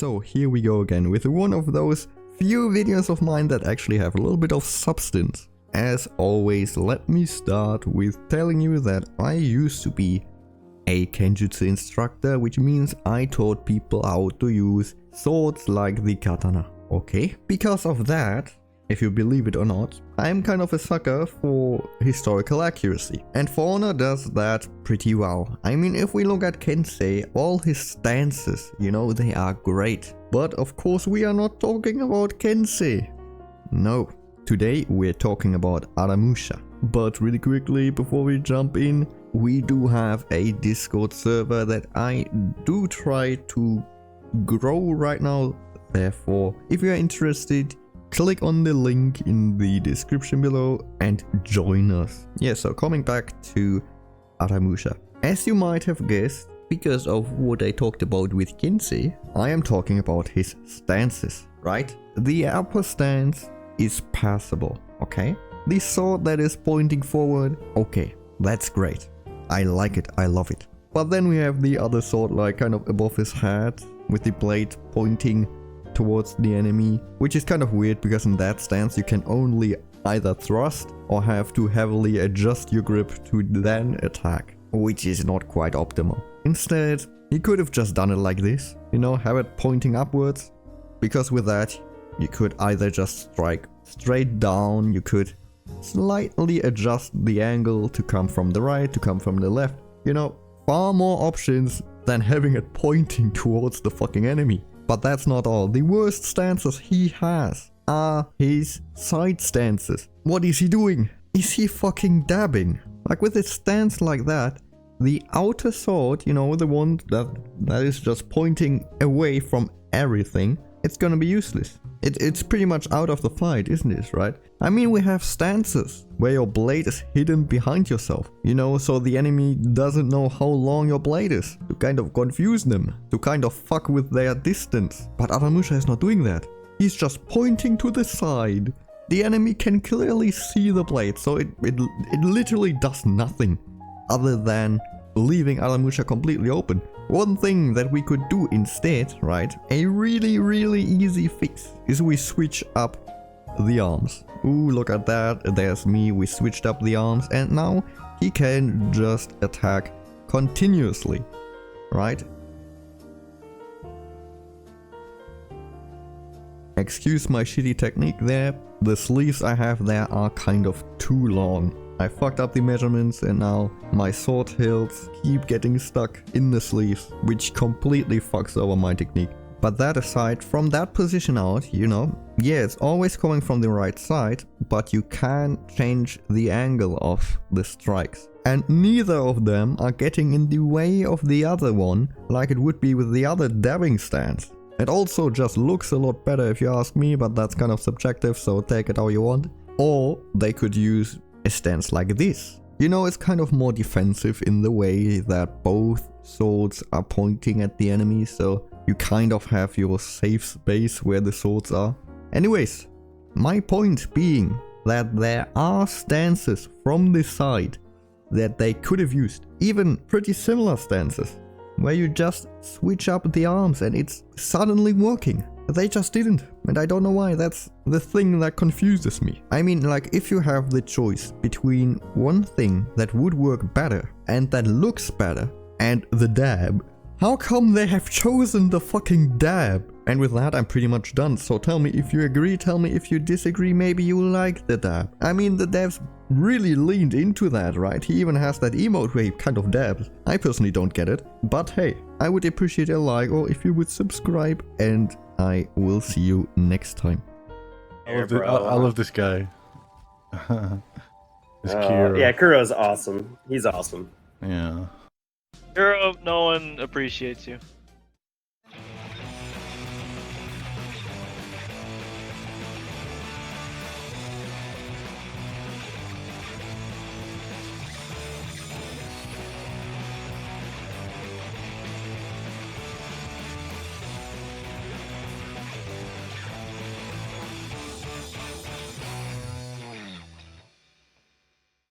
So here we go again with one of those few videos of mine that actually have a little bit of substance. As always, let me start with telling you that I used to be a Kenjutsu instructor, which means I taught people how to use swords like the katana, okay? Because of that, if you believe it or not, I'm kind of a sucker for historical accuracy. And For Honor does that pretty well. I mean, if we look at Kensei, all his stances, you know, they are great. But of course we are not talking about Kensei. No. Today we're talking about Aramusha. But really quickly, before we jump in, we do have a Discord server that I do try to grow right now. Therefore, if you are interested, click on the link in the description below and join us. Yeah, so coming back to Aramusha. As you might have guessed, because of what I talked about with Kensei, I am talking about his stances, right? The upper stance is passable, okay? The sword that is pointing forward, okay, that's great. I like it, I love it. But then we have the other sword like kind of above his head with the blade pointing towards the enemy, which is kind of weird because in that stance you can only either thrust or have to heavily adjust your grip to then attack, which is not quite optimal. Instead, he could have just done it like this, you know, have it pointing upwards, because with that you could either just strike straight down, you could slightly adjust the angle to come from the right, to come from the left, you know, far more options than having it pointing towards the fucking enemy. But that's not all. The worst stances he has are his side stances. What is he doing? Is he fucking dabbing? Like with his stance like that, the outer sword, you know, the one that is just pointing away from everything, it's gonna be useless. It's pretty much out of the fight, isn't it, right? I mean, we have stances where your blade is hidden behind yourself, you know, so the enemy doesn't know how long your blade is, to kind of confuse them, to kind of fuck with their distance. But Aramusha is not doing that. He's just pointing to the side. The enemy can clearly see the blade, so it literally does nothing other than leaving Aramusha completely open. One thing that we could do instead, right, a really easy fix, is we switch up the arms. Ooh, look at that, there's me, we switched up the arms, and now he can just attack continuously, right? Excuse my shitty technique there, the sleeves I have there are kind of too long. I fucked up the measurements and now my sword hilts keep getting stuck in the sleeves, which completely fucks over my technique. But that aside, from that position out, you know, yeah, it's always coming from the right side, but you can change the angle of the strikes. And neither of them are getting in the way of the other one, like it would be with the other dabbing stance. It also just looks a lot better if you ask me, but that's kind of subjective, so take it how you want. Or they could use a stance like this. You know, it's kind of more defensive in the way that both swords are pointing at the enemy, so you kind of have your safe space where the swords are. Anyways, my point being that there are stances from this side that they could have used, even pretty similar stances, where you just switch up the arms and it's suddenly working. They just didn't, and I don't know why. That's the thing that confuses me. I mean, like, if you have the choice between one thing that would work better and that looks better and the dab, how come they have chosen the fucking dab? And with that, I'm pretty much done. So tell me if you agree, tell me if you disagree, maybe you like the dab. I mean, the dab's really leaned into that, right? He even has that emote where he kind of dabs. I personally don't get it, but hey, I would appreciate a like or if you would subscribe, and I will see you next time. I love this guy. This Kiro. Yeah, Kuro's awesome. He's awesome. Yeah. Kuro, no one appreciates you.